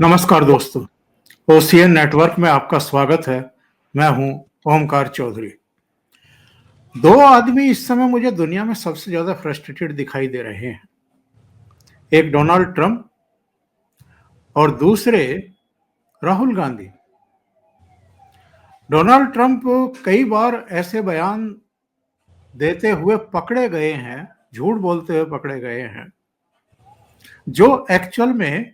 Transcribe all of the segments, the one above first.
नमस्कार दोस्तों, OCN network में आपका स्वागत है। मैं हूं ओमकार चौधरी। दो आदमी इस समय मुझे दुनिया में सबसे ज्यादा फ्रस्ट्रेटेड दिखाई दे रहे हैं। एक डोनाल्ड ट्रंप और दूसरे राहुल गांधी। डोनाल्ड ट्रंप कई बार ऐसे बयान देते हुए पकड़े गए हैं, झूठ बोलते हुए पकड़े गए हैं, जो एक्चुअल में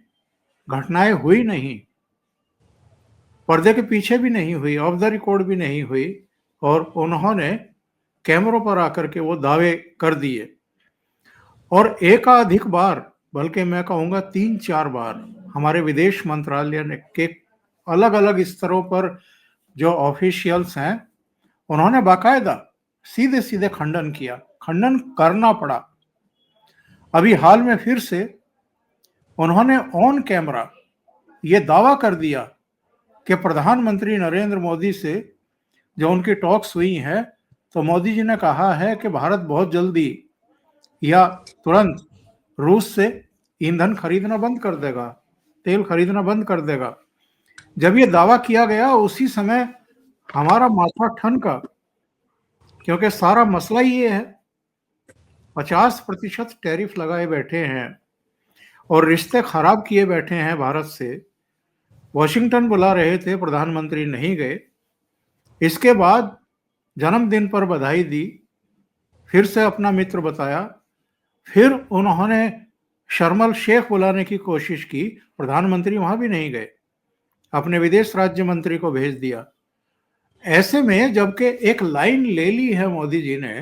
घटनाएं हुई नहीं, पर्दे के पीछे भी नहीं हुई, ऑफ द रिकॉर्ड भी नहीं हुई, और उन्होंने कैमरों पर आकर के वो दावे कर दिए। और एकाधिक बार, बल्कि मैं कहूंगा 3-4 बार, हमारे विदेश मंत्रालय ने के अलग अलग स्तरों पर जो ऑफिशियल्स हैं, उन्होंने बाकायदा सीधे सीधे खंडन किया, खंडन करना पड़ा। अभी हाल में फिर से उन्होंने ऑन कैमरा ये दावा कर दिया कि प्रधानमंत्री नरेंद्र मोदी से जो उनकी टॉक्स हुई हैं, तो मोदी जी ने कहा है कि भारत बहुत जल्दी या तुरंत रूस से ईंधन खरीदना बंद कर देगा, तेल खरीदना बंद कर देगा। जब ये दावा किया गया उसी समय हमारा माथा ठनका, क्योंकि सारा मसला ये है 50% टैरिफ लगाए बैठे हैं और रिश्ते खराब किए बैठे हैं भारत से। वॉशिंगटन बुला रहे थे, प्रधानमंत्री नहीं गए। इसके बाद जन्मदिन पर बधाई दी, फिर से अपना मित्र बताया, फिर उन्होंने शर्मल शेख बुलाने की कोशिश की, प्रधानमंत्री वहां भी नहीं गए, अपने विदेश राज्य मंत्री को भेज दिया। ऐसे में जबकि एक लाइन ले ली है मोदी जी ने,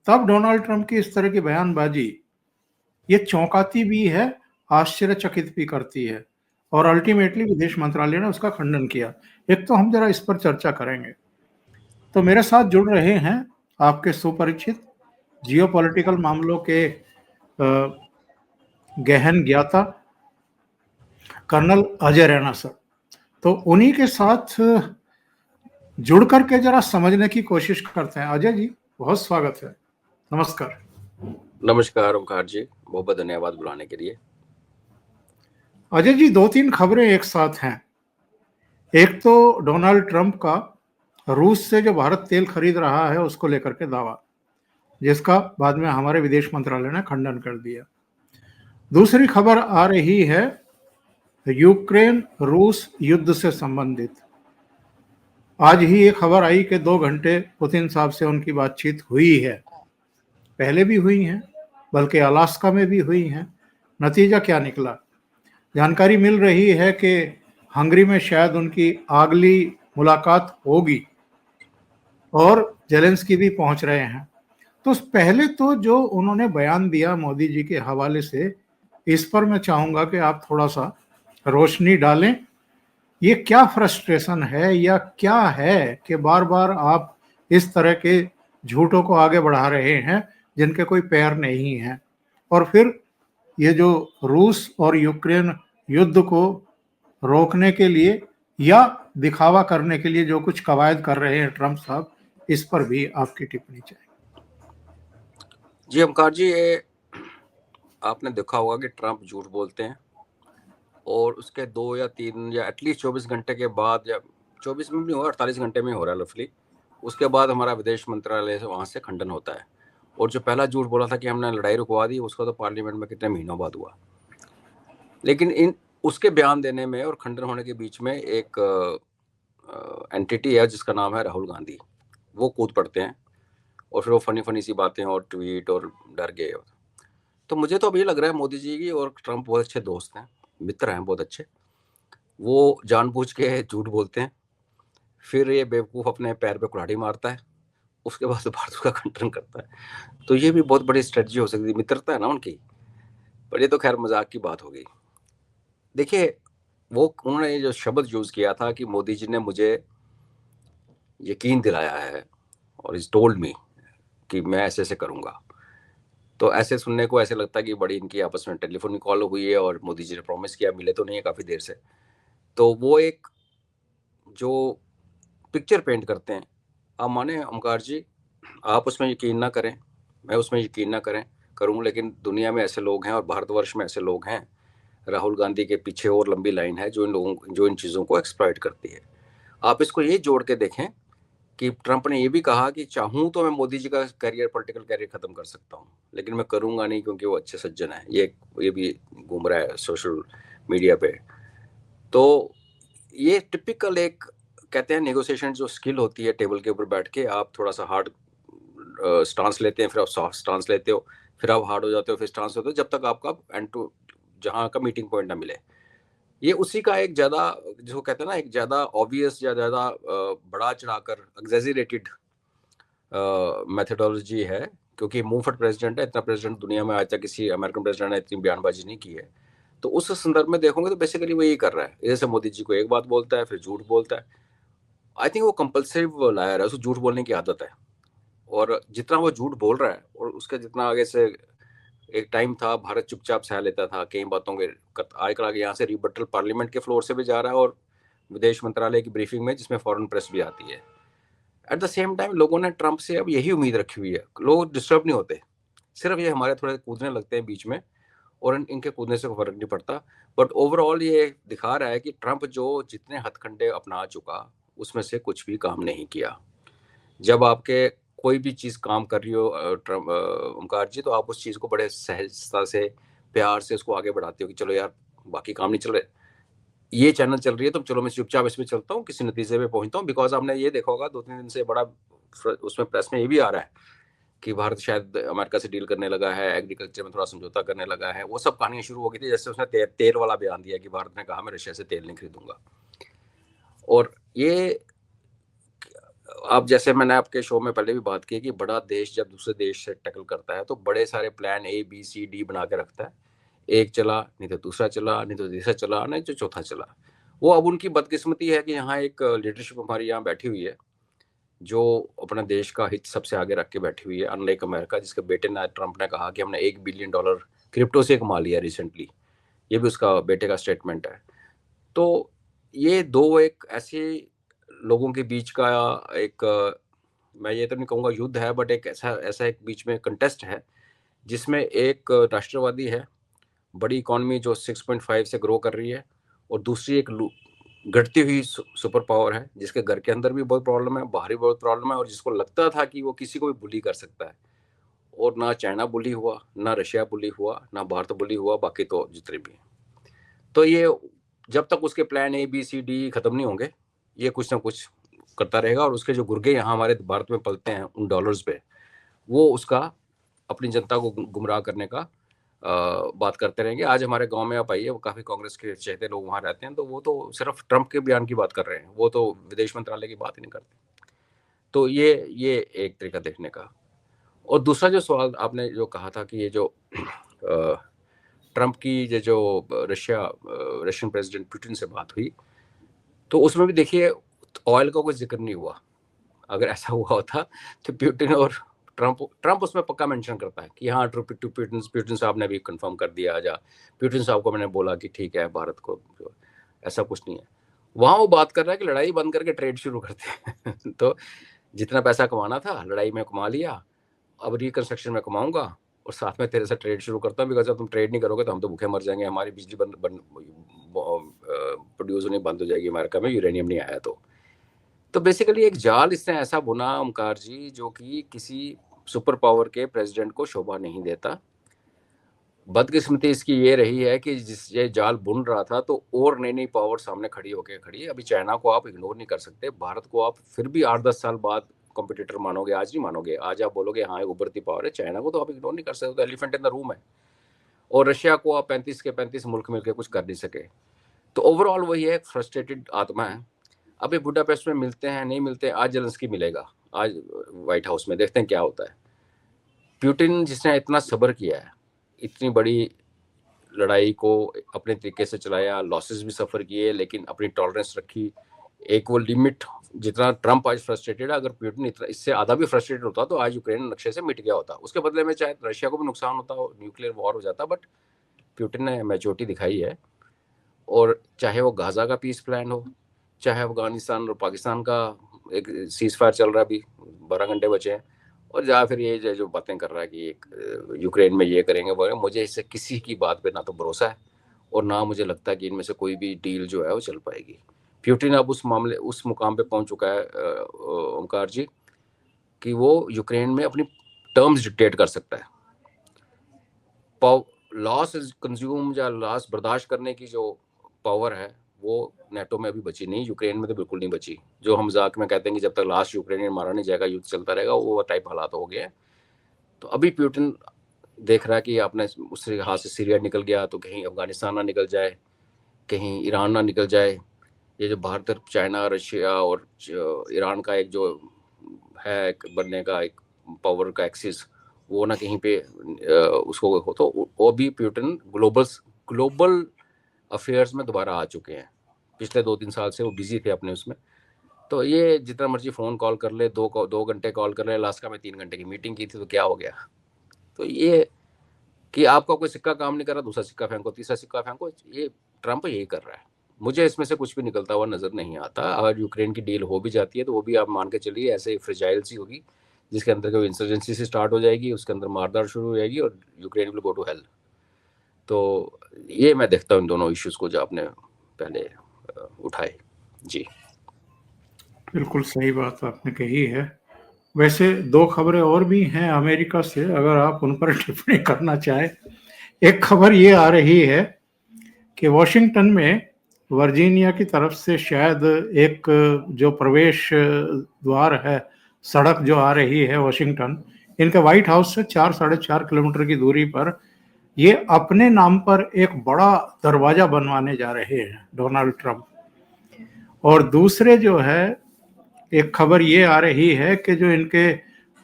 तब डोनाल्ड ट्रंप की इस तरह की बयानबाजी ये चौंकाती भी है, आश्चर्यचकित भी करती है, और अल्टीमेटली विदेश मंत्रालय ने उसका खंडन किया। एक तो हम जरा इस पर चर्चा करेंगे। तो मेरे साथ जुड़ रहे हैं आपके सुपरिचित जियोपॉलिटिकल मामलों के गहन ज्ञाता कर्नल अजय रैना सर। तो उन्हीं के साथ जुड़ करके जरा समझने की कोशिश करते हैं। अजय जी, बहुत स्वागत है। नमस्कार। नमस्कार ओमकार जी, बहुत बहुत धन्यवाद बुलाने के लिए। अजय जी, 2-3 खबरें एक साथ हैं। एक तो डोनाल्ड ट्रंप का रूस से जो भारत तेल खरीद रहा है उसको लेकर के दावा, जिसका बाद में हमारे विदेश मंत्रालय ने खंडन कर दिया। दूसरी खबर आ रही है यूक्रेन रूस युद्ध से संबंधित। आज ही ये खबर आई कि 2 घंटे पुतिन साहब से उनकी बातचीत हुई है, पहले भी हुई हैं, बल्कि अलास्का में भी हुई हैं। नतीजा क्या निकला? जानकारी मिल रही है कि हंगरी में शायद उनकी अगली मुलाकात होगी और जेलेंस्की भी पहुंच रहे हैं। तो पहले तो जो उन्होंने बयान दिया मोदी जी के हवाले से, इस पर मैं चाहूंगा कि आप थोड़ा सा रोशनी डालें। ये क्या फ्रस्ट्रेशन है या क्या है कि बार बार आप इस तरह के झूठों को आगे बढ़ा रहे हैं जिनके कोई पैर नहीं हैं, और फिर ये जो रूस और यूक्रेन युद्ध को रोकने के लिए या दिखावा करने के लिए जो कुछ कवायद कर रहे हैं ट्रंप साहब, इस पर भी आपकी टिप्पणी चाहिए। जी ओमकार जी, ये आपने देखा होगा कि ट्रंप झूठ बोलते हैं और उसके 2 या 3 या एटलीस्ट 24 घंटे के बाद, या 24 में भी नहीं हुआ, 48 घंटे में हो रहा है लफली, उसके बाद हमारा विदेश मंत्रालय से वहाँ से खंडन होता है। और जो पहला झूठ बोला था कि हमने लड़ाई रुकवा दी, उसका तो पार्लियामेंट में कितने महीनों बाद हुआ। लेकिन उसके बयान देने में और खंडन होने के बीच में एक एंटिटी है जिसका नाम है राहुल गांधी। वो कूद पड़ते हैं और फिर वो फनी सी बातें और ट्वीट और डर गए। तो मुझे तो अब ये लग रहा है मोदी जी की और ट्रंप बहुत अच्छे दोस्त हैं, मित्र हैं बहुत अच्छे। वो जानबूझ के झूठ बोलते हैं, फिर ये बेवकूफ़ अपने पैर पे कुल्हाड़ी मारता है, उसके बाद भारत का खंडन करता है। तो ये भी बहुत बड़ी स्ट्रेटजी हो सकती है, मित्रता है ना उनकी। पर ये तो खैर मजाक की बात हो गई। देखिए, वो उन्होंने जो शब्द यूज़ किया था कि मोदी जी ने मुझे यकीन दिलाया है और इज टोल्ड मी कि मैं ऐसे ऐसे करूँगा। तो ऐसे सुनने को ऐसे लगता है कि बड़ी इनकी आपस में टेलीफोन कॉल हुई है और मोदी जी ने प्रॉमिस किया, मिले तो नहीं है काफ़ी देर से। तो वो एक जो पिक्चर पेंट करते हैं, आप माने ओमकार जी, आप उसमें यकीन ना करें, मैं उसमें यकीन ना करूँ, लेकिन दुनिया में ऐसे लोग हैं और भारतवर्ष में ऐसे लोग हैं राहुल गांधी के पीछे और लंबी लाइन है जो इन चीज़ों को एक्सप्लॉइट करती है। आप इसको ये जोड़ के देखें कि ट्रंप ने ये भी कहा कि चाहूँ तो मैं मोदी जी का पॉलिटिकल कैरियर खत्म कर सकता हूँ, लेकिन मैं करूँगा नहीं क्योंकि वो अच्छे सज्जन है। ये भी घूम रहा है सोशल मीडिया पे। तो ये टिपिकल एक कहते हैं नेगोशिएशन जो स्किल होती है, टेबल के ऊपर बैठ के आप थोड़ा सा हार्ड स्टांस लेते हैं, फिर आप सॉफ्ट स्टांस लेते हो, फिर आप हार्ड हो जाते हो, फिर स्टांस होते हो, जब तक आपका एंड टू जहाँ का मीटिंग पॉइंट ना मिले। ये उसी का एक ज़्यादा जो कहते हैं ना, एक ज़्यादा ऑब्वियस या ज़्यादा बड़ा चढ़ाकर एग्जेजरेटेड मेथडोलॉजी है, क्योंकि मूवफट प्रेसिडेंट है। इतना प्रेसिडेंट दुनिया में आज तक किसी अमेरिकन प्रेसिडेंट ने इतनी बयानबाजी नहीं की है। तो उस संदर्भ में देखोगे तो बेसिकली वो यही कर रहा है। जैसे मोदी जी को एक बात बोलता है, फिर झूठ बोलता है। आई थिंक वो कंपल्सिव लायर है, उसको झूठ बोलने की आदत है। और जितना वो झूठ बोल रहा है और उसका जितना आगे से एक टाइम था भारत चुपचाप सह लेता था कई बातों के, आजकल आगे यहाँ से रिबटल पार्लियामेंट के फ्लोर से भी जा रहा है और विदेश मंत्रालय की ब्रीफिंग में जिसमें फॉरेन प्रेस भी आती है। एट द सेम टाइम लोगों ने ट्रंप से अब यही उम्मीद रखी हुई है। लोग डिस्टर्ब नहीं होते, सिर्फ ये हमारे थोड़े कूदने लगते हैं बीच में और इनके कूदने से फर्क नहीं पड़ता। बट ओवरऑल ये दिखा रहा है कि ट्रंप जो जितने हथकंडे अपना चुका उसमें से कुछ भी काम नहीं किया। जब आपके कोई भी चीज़ काम कर रही हो ट्रंप ओमकार जी, तो आप उस चीज़ को बड़े सहजता से प्यार से उसको आगे बढ़ाते हो कि चलो यार बाकी काम नहीं चल रहे, ये चैनल चल रही है तो चलो मैं चुपचाप इसमें चलता हूँ, किसी नतीजे पे पहुंचता हूँ। बिकॉज आपने ये देखा होगा 2-3 दिन से बड़ा उसमें प्रेस में ये भी आ रहा है कि भारत शायद अमेरिका से डील करने लगा है, एग्रीकल्चर में थोड़ा समझौता करने लगा है। वो सब कहानियां शुरू हो गई थी जैसे उसने तेल वाला बयान दिया कि भारत ने कहा मैं रशिया से तेल नहीं खरीदूंगा। और ये आप जैसे मैंने आपके शो में पहले भी बात की कि बड़ा देश जब दूसरे देश से टैकल करता है तो बड़े सारे plan A B C D बना के रखता है। एक चला नहीं तो दूसरा चला, नहीं तो तीसरा चला, नहीं तो चौथा चला। वो अब उनकी बदकिस्मती है कि यहाँ एक लीडरशिप हमारी यहाँ बैठी हुई है जो अपना देश का हित सबसे आगे रख के बैठी हुई है, अनलाइक अमेरिका जिसके बेटे ने ट्रंप ने कहा कि हमने $1 बिलियन क्रिप्टो से कमा लिया रिसेंटली। ये भी उसका बेटे का स्टेटमेंट है। तो ये दो एक ऐसे लोगों के बीच का एक मैं ये तो नहीं कहूँगा युद्ध है, बट एक ऐसा ऐसा एक बीच में कंटेस्ट है जिसमें एक राष्ट्रवादी है, बड़ी इकॉनमी जो 6.5 से ग्रो कर रही है, और दूसरी एक घटती हुई सुपर पावर है जिसके घर के अंदर भी बहुत प्रॉब्लम है, बाहर भी बहुत प्रॉब्लम है, और जिसको लगता था कि वो किसी को भी बुली कर सकता है। और ना चाइना बुली हुआ, ना रशिया बुली हुआ, ना भारत बुली हुआ, बाकी तो जितने भी। तो ये जब तक उसके plan A B C D खत्म नहीं होंगे ये कुछ ना कुछ करता रहेगा। और उसके जो गुर्गे यहाँ हमारे भारत में पलते हैं उन डॉलर्स पे, वो उसका अपनी जनता को गुमराह करने का बात करते रहेंगे। आज हमारे गांव में आप आइए, वो काफ़ी कांग्रेस के चहेते लोग वहाँ रहते हैं, तो वो तो सिर्फ ट्रंप के बयान की बात कर रहे हैं, वो तो विदेश मंत्रालय की बात ही नहीं करते। तो ये एक तरीका देखने का। और दूसरा जो सवाल आपने जो कहा था कि ये जो ट्रंप की ये जो रशियन प्रेसिडेंट पुतिन से बात हुई, तो उसमें भी देखिए ऑयल का कोई जिक्र नहीं हुआ। अगर ऐसा हुआ होता तो पुतिन और ट्रंप उसमें पक्का मेंशन करता है कि हाँ पुतिन साहब ने भी कंफर्म कर दिया, या पुतिन साहब को मैंने बोला कि ठीक है भारत को, ऐसा कुछ नहीं है। वहाँ वो बात कर रहा है कि लड़ाई बंद करके ट्रेड शुरू करते हैं तो जितना पैसा कमाना था लड़ाई में कमा लिया, अब रिकंस्ट्रक्शन में कमाऊंगा और साथ में तेरे से ट्रेड शुरू करता हूँ, बिकॉज जब तुम ट्रेड नहीं करोगे तो हम तो भूखे मर जाएंगे, हमारी बिजली प्रोड्यूस होनी बंद हो जाएगी अमेरिका में, यूरेनियम नहीं आया तो बेसिकली एक जाल इसने ऐसा बुना ओमकार जी जो कि किसी सुपर पावर के प्रेसिडेंट को शोभा नहीं देता। बदकिस्मती इसकी ये रही है कि जिस ये जाल बुन रहा था तो और नई नई पावर सामने खड़ी होके खड़ी है। अभी चाइना को आप इग्नोर नहीं कर सकते, भारत को आप फिर भी 8-10 साल बाद कॉम्पिटिटर मानोगे, आज नहीं मानोगे। आज आप बोलोगे हाँ एक उभरती पावर है, चाइना को तो आप इग्नोर नहीं कर सकते, तो एलिफेंट इन द रूम है। और रशिया को आप 35 के 35 मुल्क मिलकर कुछ कर नहीं सके। तो ओवरऑल वही है, फ्रस्ट्रेटेड आत्मा है। अभी बुडापेस्ट में मिलते हैं नहीं मिलते, आज जेलेंस्की मिलेगा, आज व्हाइट हाउस में, देखते हैं क्या होता है। पुतिन जिसने इतना सब्र किया है, इतनी बड़ी लड़ाई को अपने तरीके से चलाया, लॉसेस भी सफ़र किए लेकिन अपनी टॉलरेंस रखी, एक वो लिमिट। जितना ट्रंप आज फ्रस्ट्रेटेड है, अगर पुतिन इतना इससे आधा भी फ्रस्ट्रेटेड होता तो आज यूक्रेन नक्शे से मिट गया होता। उसके बदले में चाहे रशिया को भी नुकसान होता हो, न्यूक्लियर वॉर हो जाता, बट पुतिन ने मैच्योरिटी दिखाई है। और चाहे वो गाजा का पीस प्लान हो, चाहे अफगानिस्तान और पाकिस्तान का एक सीज फायर चल रहा है, अभी 12 घंटे बचे हैं, और या फिर ये जो बातें कर रहा है कि एक यूक्रेन में ये करेंगे वो, मुझे इससे किसी की बात पे ना तो भरोसा है और ना मुझे लगता है कि इनमें से कोई भी डील जो है वो चल पाएगी। पुतिन अब उस मुकाम पे पहुंच चुका है ओमकार जी, कि वो यूक्रेन में अपनी टर्म्स डिक्टेट कर सकता है। लॉस कंज्यूम या लॉस बर्दाश्त करने की जो पावर है वो नेटो में अभी बची नहीं, यूक्रेन में तो बिल्कुल नहीं बची। जो हम मजाक में कहते हैं कि जब तक लास्ट यूक्रेनियन मारा नहीं जाएगा युद्ध चलता रहेगा, वो टाइप हालात हो गए हैं। तो अभी पुतिन देख रहा है कि आपने उसके हाथ से सीरिया निकल गया तो कहीं अफगानिस्तान ना निकल जाए, कहीं ईरान ना निकल जाए। ये जो भारत, चाइना, रशिया और ईरान का एक जो है बनने का एक पावर का एक्सिस, वो ना कहीं पे उसको हो, तो वो भी पुतिन ग्लोबल अफेयर्स में दोबारा आ चुके हैं। पिछले 2-3 साल से वो बिजी थे अपने उसमें। तो ये जितना मर्जी फ़ोन कॉल कर ले, 2 घंटे कॉल कर ले, लास्ट का मैं 3 घंटे की मीटिंग की थी तो क्या हो गया। तो ये कि आपका कोई सिक्का काम नहीं कर रहा, दूसरा सिक्का फेंको, तीसरा सिक्का फेंको, ये ट्रंप यही कर रहा है। मुझे इसमें से कुछ भी निकलता हुआ नज़र नहीं आता। अगर यूक्रेन की डील हो भी जाती है तो वो भी आप मान के चलिए ऐसे फ्रेजाइल सी होगी, जिसके अंदर कोई इंसर्जेंसी से स्टार्ट हो जाएगी, उसके अंदर मारदार शुरू हो जाएगी और Ukraine will go to hell. तो ये मैं देखता हूँ इन दोनों इश्यूज को जो आपने पहले उठाए। जी बिल्कुल सही बात आपने कही है। वैसे 2 खबरें और भी हैं अमेरिका से, अगर आप उन पर टिप्पणी करना चाहें। एक खबर ये आ रही है कि वॉशिंगटन में वर्जीनिया की तरफ से शायद एक जो प्रवेश द्वार है, सड़क जो आ रही है वॉशिंगटन, इनके व्हाइट हाउस से 4-4.5 किलोमीटर की दूरी पर ये अपने नाम पर एक बड़ा दरवाजा बनवाने जा रहे हैं डोनाल्ड ट्रंप। और दूसरे जो है, एक खबर ये आ रही है कि जो इनके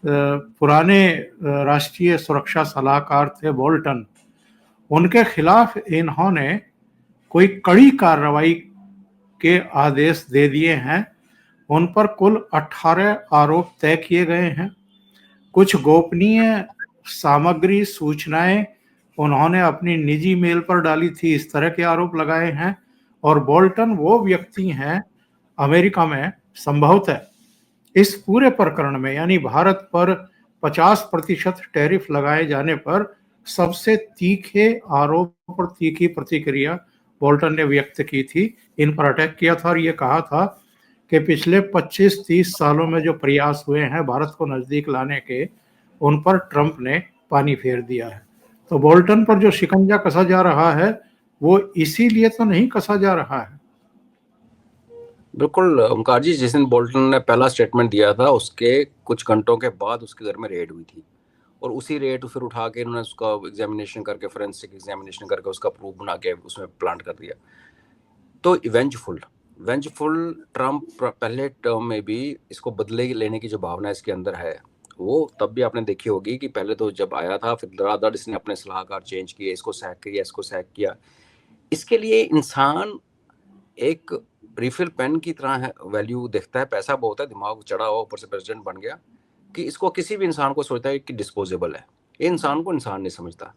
पुराने राष्ट्रीय सुरक्षा सलाहकार थे बोल्टन, उनके खिलाफ इन्होंने कोई कड़ी कार्रवाई के आदेश दे दिए हैं। उन पर कुल 18 आरोप तय किए गए हैं। कुछ गोपनीय सामग्री, सूचनाएं उन्होंने अपनी निजी मेल पर डाली थी, इस तरह के आरोप लगाए हैं। और बोल्टन वो व्यक्ति हैं अमेरिका में संभवतः इस पूरे प्रकरण में, यानी भारत पर 50% टैरिफ लगाए जाने पर सबसे तीखे आरोप और तीखी प्रतिक्रिया बोल्टन ने व्यक्त की थी। इन पर अटैक किया था और ये कहा था कि पिछले 25-30 सालों में जो प्रयास हुए हैं भारत को नजदीक लाने के, उन पर ट्रंप ने पानी फेर दिया है। तो बोल्टन पर जो शिकंजा कसा जा रहा है वो इसीलिए तो नहीं कसा जा रहा है। बिल्कुल ओमकार जी, जिस दिन बोल्टन ने पहला स्टेटमेंट दिया था उसके कुछ घंटों के बाद उसके घर में रेड हुई थी, और उसी रेड फिर उठा के इन्होंने उसका एग्जामिनेशन करके, फोरेंसिक एग्जामिनेशन करके उसका प्रूफ बना के उसमें प्लांट कर दिया। तो वेंजफुल ट्रंप पहले टर्म में भी इसको बदले लेने की जो भावना इसके अंदर है वो तब भी आपने देखी होगी कि पहले तो जब आया था फिर दरादर इसने अपने सलाहकार चेंज किए, इसको सैक किया। इसके लिए इंसान एक रिफिल पेन की तरह वैल्यू देखता है। पैसा बहुत है, दिमाग चढ़ा हुआ, ऊपर से प्रेसिडेंट बन गया, कि इसको किसी भी इंसान को सोचता है कि डिस्पोजेबल है। ये इंसान को इंसान नहीं समझता,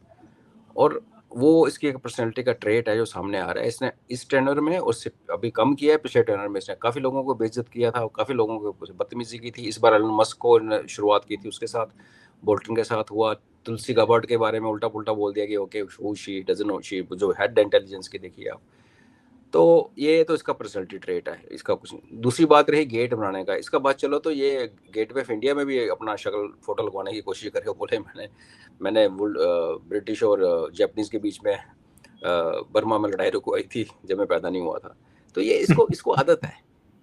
और वो इसकी एक पर्सनैलिटी का ट्रेट है जो सामने आ रहा है। इसने इस टेनर में उससे अभी कम किया है, पिछले टेनर में इसने काफ़ी लोगों को बेइज्जत किया था, काफ़ी लोगों को बदतमीजी की थी। इस बार एलन मस्क को शुरुआत की थी, उसके साथ बोल्टन के साथ हुआ। तुलसी गबार्ड के बारे में उल्टा पुल्टा बोल दिया कि okay who she doesn't know, she जो हेड इंटेलिजेंस की देखिए आप। तो ये तो इसका पर्सनैलिटी ट्रेट है, इसका कुछ नहीं। दूसरी बात रही गेट बनाने का, इसका बात चलो तो ये गेटवे ऑफ इंडिया में भी अपना शक्ल फोटो लगवाने की कोशिश करके बोले मैंने ब्रिटिश और जापानीज के बीच में बर्मा में लड़ाई रुकवाई थी जब मैं पैदा नहीं हुआ था। तो ये इसको आदत है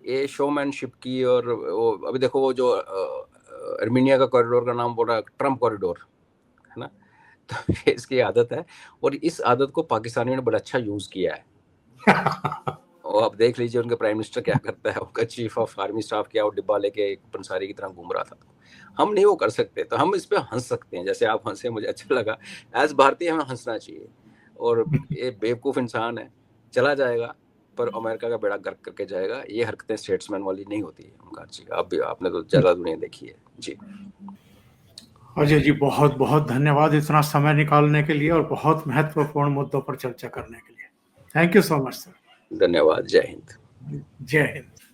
ये शोमैनशिप की। और वो अभी देखो वो जो आर्मीनिया का कॉरिडोर का नाम बोल रहा है ट्रम्प कॉरिडोर, है ना। तो ये इसकी आदत है, और इस आदत को पाकिस्तानियों ने बड़ा अच्छा यूज किया है। और आप देख लीजिए उनके प्राइम मिनिस्टर क्या करता है, उनका चीफ ऑफ आर्मी स्टाफ क्या, वो डिब्बा लेके एक पंसारी की तरह घूम रहा था। हम नहीं वो कर सकते, तो हम इस पे हंस सकते हैं, जैसे आप हंसे, मुझे अच्छा लगा। एज भारतीय हमें हंसना चाहिए। और ये बेवकूफ़ इंसान है, चला जाएगा पर अमेरिका का बेड़ा गर्क करके जाएगा। ये हरकतें स्टेट्समैन वाली नहीं होती है ओमकार जी, आपने तो ज़्यादा दुनिया देखी है जी। अजय जी, बहुत बहुत धन्यवाद इतना समय निकालने के लिए और बहुत महत्वपूर्ण मुद्दों पर चर्चा करने के लिए। Thank you so much sir. धन्यवाद। जय हिंद। जय हिंद।